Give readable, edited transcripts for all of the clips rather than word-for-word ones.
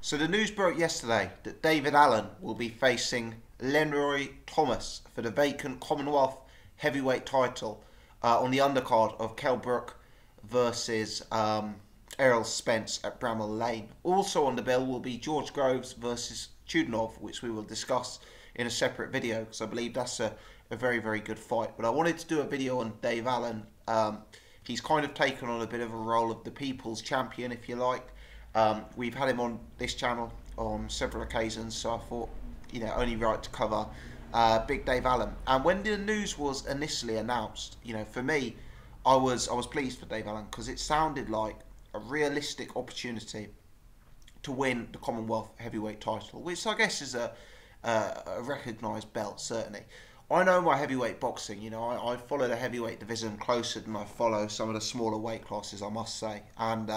So the news broke yesterday that David Allen will be facing Lenroy Thomas for the vacant Commonwealth heavyweight title on the undercard of Kell Brook versus Errol Spence at Bramall Lane. Also on the bill will be George Groves versus Chudinov, which we will discuss in a separate video because I believe that's a very, very good fight. But I wanted to do a video on Dave Allen. He's kind of taken on a bit of a role of the people's champion, if you like. We've had him on this channel on several occasions, so I thought, only right to cover Big Dave Allen. And when the news was initially announced, for me, I was pleased for Dave Allen because it sounded like a realistic opportunity to win the Commonwealth heavyweight title, which I guess is a recognised belt, certainly. I know my heavyweight boxing, I follow the heavyweight division closer than I follow some of the smaller weight classes, I must say. And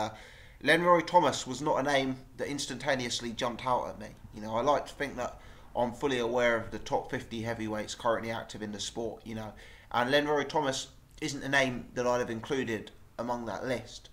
Lenroy Thomas was not a name that instantaneously jumped out at me. I like to think that I'm fully aware of the top 50 heavyweights currently active in the sport, and Lenroy Thomas isn't a name that I'd have included among that list.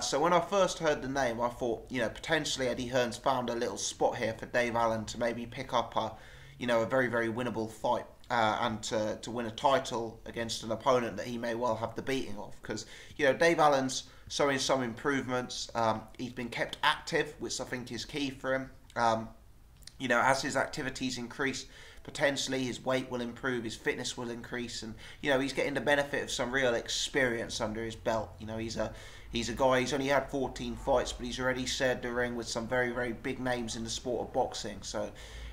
So when I first heard the name, I thought, potentially Eddie Hearn's found a little spot here for Dave Allen to maybe pick up a very, very winnable fight and to win a title against an opponent that he may well have the beating of. Because, Dave Allen's showing some improvements. He's been kept active, which I think is key for him. As his activities increase, potentially his weight will improve, his fitness will increase, and he's getting the benefit of some real experience under his belt. He's a guy. He's only had 14 fights, but he's already shared the ring with some very, very big names in the sport of boxing. So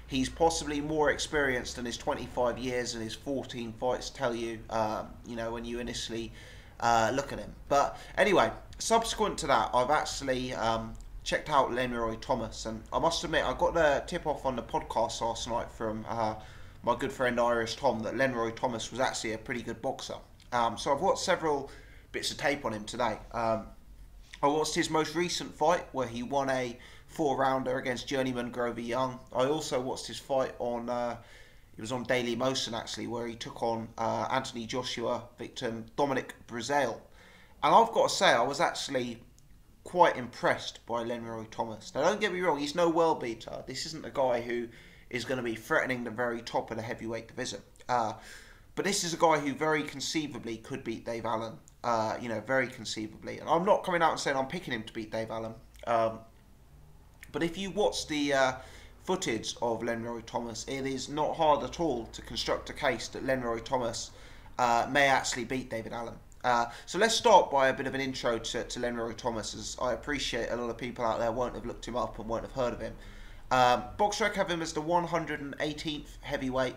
he's possibly more experienced than his 25 years and his 14 fights tell you. When you initially look at him. But anyway, subsequent to that, I've actually checked out Lenroy Thomas, and I must admit I got the tip off on the podcast last night from my good friend Irish Tom that Lenroy Thomas was actually a pretty good boxer. So I've watched several bits of tape on him today. I watched his most recent fight where he won a 4-rounder against journeyman Grover Young. I also watched his fight on it was on Daily Motion actually, where he took on Anthony Joshua victim Dominic Breazeale. And I've got to say, I was actually quite impressed by Lenroy Thomas. Now, don't get me wrong, he's no world beater. This isn't a guy who is going to be threatening the very top of the heavyweight division. But this is a guy who very conceivably could beat Dave Allen. Very conceivably. And I'm not coming out and saying I'm picking him to beat Dave Allen. But if you watch the footage of Lenroy Thomas, it is not hard at all to construct a case that Lenroy Thomas may actually beat David Allen. So let's start by a bit of an intro to Lenroy Thomas, as I appreciate a lot of people out there won't have looked him up and won't have heard of him. BoxRec have him as the 118th heavyweight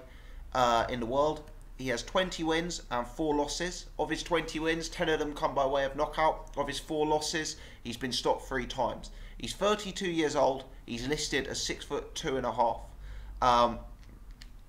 in the world. He has 20 wins and 4 losses. Of his 20 wins, 10 of them come by way of knockout. Of his 4 losses, he's been stopped 3 times. He's 32 years old. He's listed as 6'2½".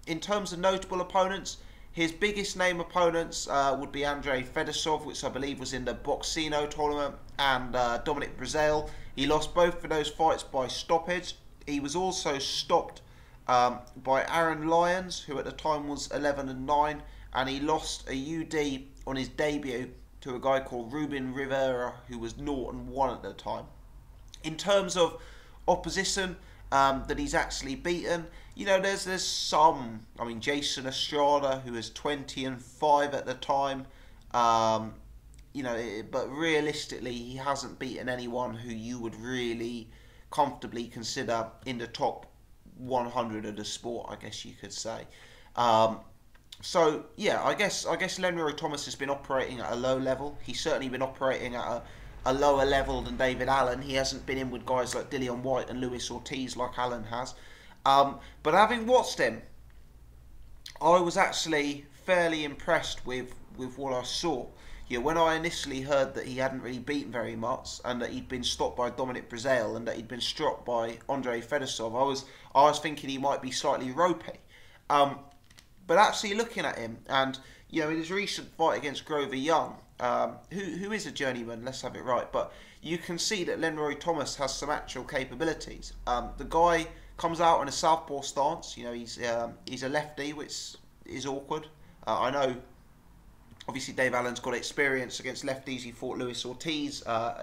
In terms of notable opponents, his biggest name opponents would be Andrei Fedosov, which I believe was in the Boxino tournament, and Dominic Breazeale. He lost both of those fights by stoppage. He was also stopped by Aaron Lyons, who at the time was 11-9, and he lost a UD on his debut to a guy called Ruben Rivera, who was 0-1 at the time. In terms of opposition that he's actually beaten, there's some. I mean, Jason Estrada, who was 20-5 at the time. But realistically, he hasn't beaten anyone who you would really comfortably consider in the top 100 of the sport, I guess you could say. So yeah, I guess Lenroy Thomas has been operating at a low level. He's certainly been operating at a lower level than David Allen. He hasn't been in with guys like Dillion White and Luis Ortiz like Allen has. But having watched him, I was actually fairly impressed with what I saw. When I initially heard that he hadn't really beaten very much, and that he'd been stopped by Dominic Breazeale, and that he'd been struck by Andrei Fedosov, I was thinking he might be slightly ropey. But actually looking at him, and in his recent fight against Grover Young, who is a journeyman, let's have it right, but you can see that Lenroy Thomas has some actual capabilities. The guy comes out in a southpaw stance. He's a lefty, which is awkward. I know Obviously, Dave Allen's got experience against lefties. He fought Luis Ortiz,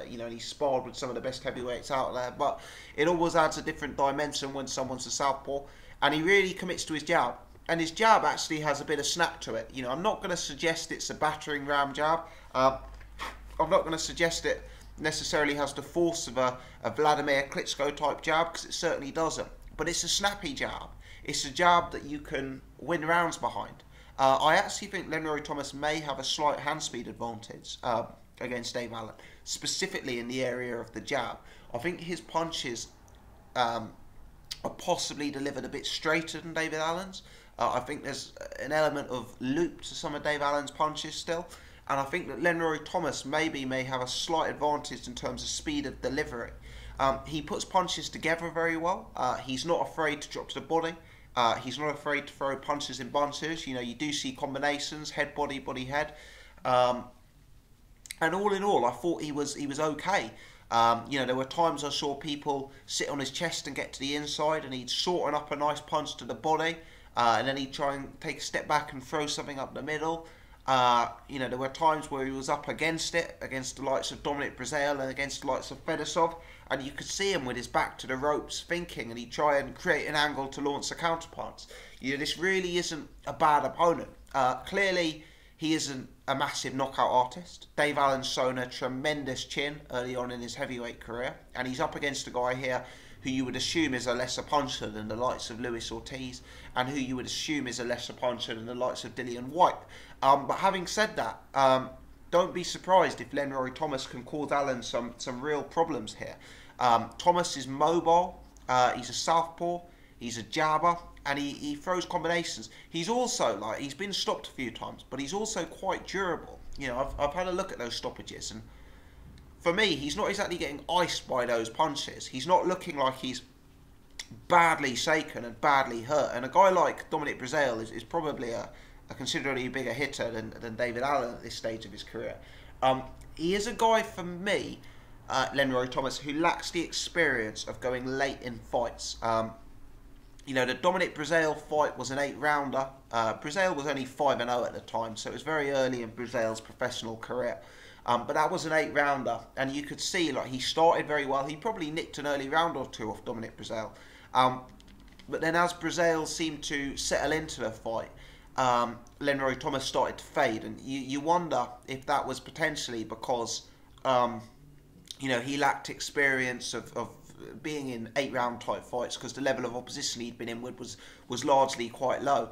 you know, and he sparred with some of the best heavyweights out there. But it always adds a different dimension when someone's a southpaw, and he really commits to his jab. And his jab actually has a bit of snap to it. You know, I'm not going to suggest it's a battering ram jab. I'm not going to suggest it necessarily has the force of a Vladimir Klitschko type jab, because it certainly doesn't. But it's a snappy jab. It's a jab that you can win rounds behind. I actually think Lenroy Thomas may have a slight hand speed advantage against Dave Allen, specifically in the area of the jab. I think his punches are possibly delivered a bit straighter than David Allen's. I think there's an element of loop to some of Dave Allen's punches still. And I think that Lenroy Thomas may have a slight advantage in terms of speed of delivery. He puts punches together very well. He's not afraid to drop to the body. He's not afraid to throw punches in bunches. You know, you do see combinations, head, body, body, head. And all in all, I thought he was okay. You know, there were times I saw people sit on his chest and get to the inside, and he'd shorten up a nice punch to the body, and then he'd try and take a step back and throw something up the middle. You know, there were times where he was up against it, against the likes of Dominic Breazeale and against the likes of Fedosov, and you could see him with his back to the ropes thinking, and he'd try and create an angle to launch a counterpunch. You know, this really isn't a bad opponent. Clearly, he isn't a massive knockout artist. Dave Allen's shown a tremendous chin early on in his heavyweight career, and he's up against a guy here who you would assume is a lesser puncher than the likes of Luis Ortiz, and who you would assume is a lesser puncher than the likes of Dillion White. But having said that, don't be surprised if Lenroy Thomas can cause Allen some real problems here. Thomas is mobile, he's a southpaw, he's a jabber, and he throws combinations. He's also, like, he's been stopped a few times, but he's also quite durable. You know, I've had a look at those stoppages, and for me, he's not exactly getting iced by those punches. He's not looking like he's badly shaken and badly hurt. And a guy like Dominic Breazeale is probably a considerably bigger hitter than David Allen at this stage of his career. He is a guy, for me, Lenroy Thomas, who lacks the experience of going late in fights. You know, the Dominic Breazeale fight was an 8-rounder. Breazeale was only 5-0 at the time, so it was very early in Breazeale's professional career. But that was an 8-rounder, and you could see, like, he started very well. He probably nicked an early round or two off Dominic Breazeale. But then as Breazeale seemed to settle into the fight, Lenroy Thomas started to fade, and you wonder if that was potentially because, you know, he lacked experience of being in 8-round type fights, because the level of opposition he'd been in with was largely quite low.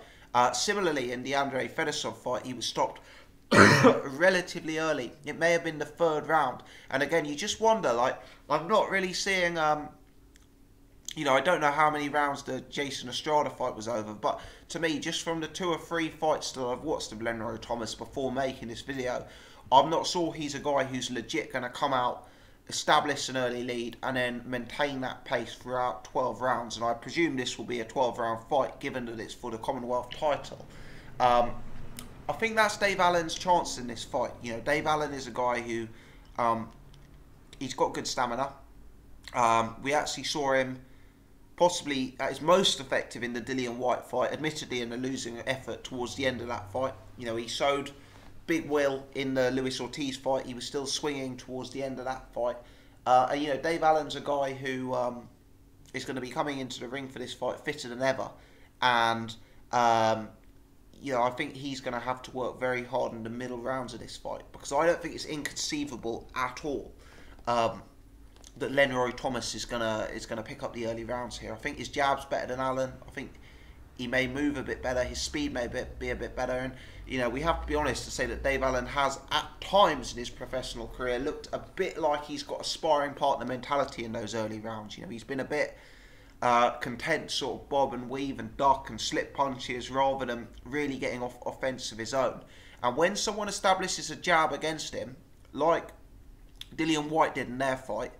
Similarly, in the Andrei Fedosov fight, he was stopped relatively early. It may have been the 3rd round, and again, you just wonder, like, I'm not really seeing, you know, I don't know how many rounds the Jason Estrada fight was over, but to me, just from the 2 or 3 fights that I've watched of Lenroy Thomas before making this video, I'm not sure he's a guy who's legit going to come out, establish an early lead, and then maintain that pace throughout 12 rounds, and I presume this will be a 12-round fight, given that it's for the Commonwealth title. I think that's Dave Allen's chance in this fight. You know, Dave Allen is a guy who, he's got good stamina. We actually saw him possibly at his most effective in the Dillion White fight, admittedly in a losing effort towards the end of that fight. You know, he showed big will in the Luis Ortiz fight. He was still swinging towards the end of that fight. And, you know, Dave Allen's a guy who is going to be coming into the ring for this fight fitter than ever. And, you know, I think he's going to have to work very hard in the middle rounds of this fight, because I don't think it's inconceivable at all that Lenroy Thomas is gonna pick up the early rounds here. I think his jab's better than Allen. I think he may move a bit better. His speed may be a bit better. And, you know, we have to be honest to say that Dave Allen has, at times in his professional career, looked a bit like he's got a sparring partner mentality in those early rounds. You know, he's been a bit content, sort of bob and weave and duck and slip punches rather than really getting off offense of his own. And when someone establishes a jab against him, like Dillion White did in their fight,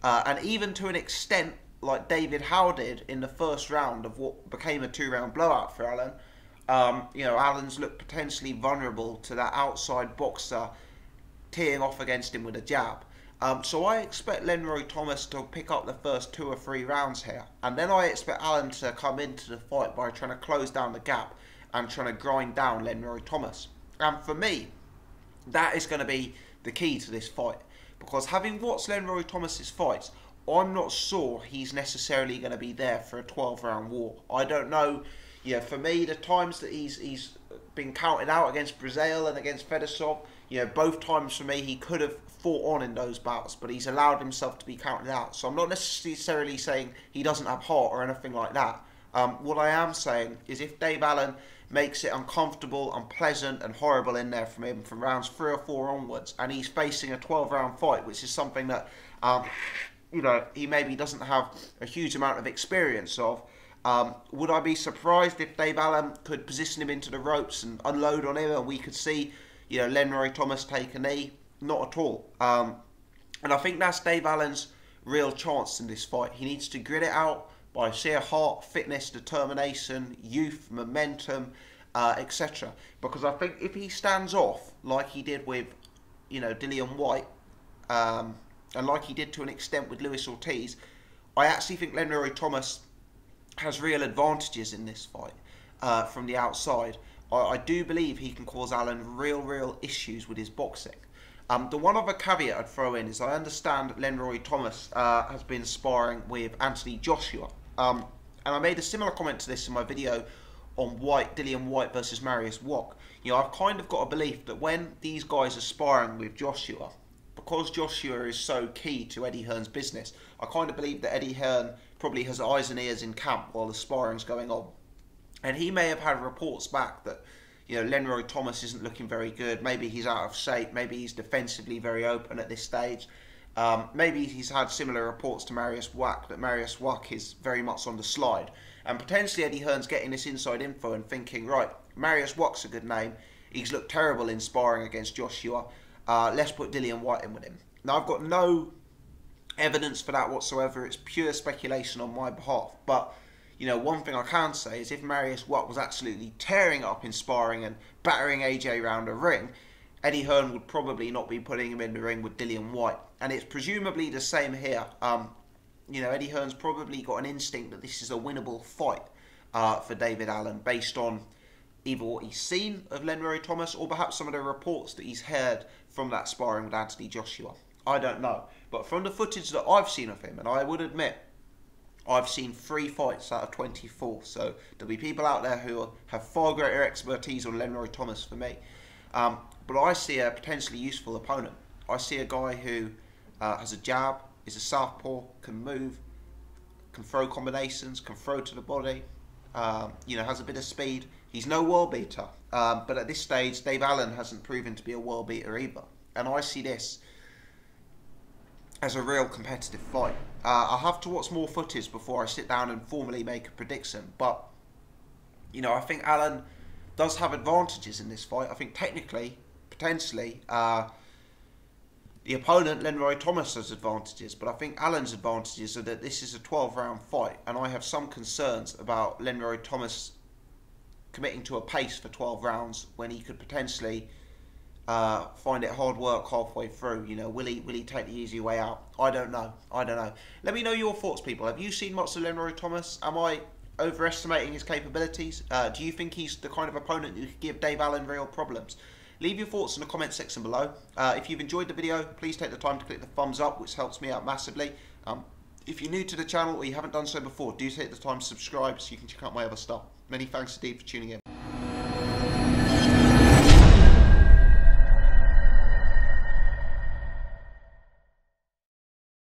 and even to an extent like David Howe did in the 1st round of what became a 2-round blowout for Allen, you know, Allen's looked potentially vulnerable to that outside boxer teeing off against him with a jab. So I expect Lenroy Thomas to pick up the first 2 or 3 rounds here, and then I expect Allen to come into the fight by trying to close down the gap and trying to grind down Lenroy Thomas. And for me, That is going to be the key to this fight, because having watched Lenroy Thomas's fights, I'm not sure he's necessarily going to be there for a 12-round war. I don't know. You know, for me, the times that he's been counted out against Brazil and against Fedosov, you know, both times for me he could have fought on in those bouts, but he's allowed himself to be counted out. So I'm not necessarily saying he doesn't have heart or anything like that. What I am saying is if Dave Allen makes it uncomfortable, unpleasant and horrible in there from him from rounds 3 or 4 onwards, and he's facing a 12-round fight, which is something that you know, he maybe doesn't have a huge amount of experience of, would I be surprised if Dave Allen could position him into the ropes and unload on him and we could see, you know, Lenroy Thomas take a knee? Not at all. And I think that's Dave Allen's real chance in this fight. He needs to grit it out by sheer heart, fitness, determination, youth, momentum, etc. Because I think if he stands off like he did with, you know, Dillion White, and like he did to an extent with Luis Ortiz, I actually think Lenroy Thomas has real advantages in this fight from the outside. I do believe he can cause Allen real issues with his boxing. The one other caveat I'd throw in is I understand Lenroy Thomas has been sparring with Anthony Joshua. And I made a similar comment to this in my video on Dillion White versus Mariusz Wach. You know, I've kind of got a belief that when these guys are sparring with Joshua, because Joshua is so key to Eddie Hearn's business, I kind of believe that Eddie Hearn probably has eyes and ears in camp while the sparring's going on. And he may have had reports back that, you know, Lenroy Thomas isn't looking very good. Maybe he's out of shape. Maybe he's defensively very open at this stage. Maybe he's had similar reports to Mariusz Wach, that Mariusz Wach is very much on the slide. And potentially Eddie Hearn's getting this inside info and thinking, right, Mariusz Wach's a good name. He's looked terrible in sparring against Joshua. Let's put Dillion White in with him. Now, I've got no evidence for that whatsoever. It's pure speculation on my behalf. But, you know, one thing I can say is if Mariusz Wach was absolutely tearing up in sparring and battering AJ around a ring, Eddie Hearn would probably not be putting him in the ring with Dillion White. And it's presumably the same here. You know, Eddie Hearn's probably got an instinct that this is a winnable fight for David Allen based on either what he's seen of Lenroy Thomas or perhaps some of the reports that he's heard from that sparring with Anthony Joshua. I don't know. But from the footage that I've seen of him, and I would admit, I've seen 3 fights out of 24. So there'll be people out there who have far greater expertise on Lenroy Thomas for me. But I see a potentially useful opponent. I see a guy who has a jab, is a southpaw, can move, can throw combinations, can throw to the body, you know, has a bit of speed. He's no world beater, but at this stage, Dave Allen hasn't proven to be a world beater either. And I see this as a real competitive fight. I'll have to watch more footage before I sit down and formally make a prediction. But, you know, I think Allen does have advantages in this fight. I think technically, potentially, the opponent, Lenroy Thomas, has advantages. But I think Allen's advantages are that this is a 12-round fight. And I have some concerns about Lenroy Thomas committing to a pace for 12 rounds when he could potentially find it hard work halfway through. You know, will he take the easy way out? I don't know. Let me know your thoughts, people. Have you seen much of Lenroy Thomas? Am I overestimating his capabilities? Do you think he's the kind of opponent who could give Dave Allen real problems? Leave your thoughts in the comment section below. If you've enjoyed the video, please take the time to click the thumbs up, which helps me out massively. If you're new to the channel or you haven't done so before, do take the time to subscribe so you can check out my other stuff. Many thanks indeed for tuning in.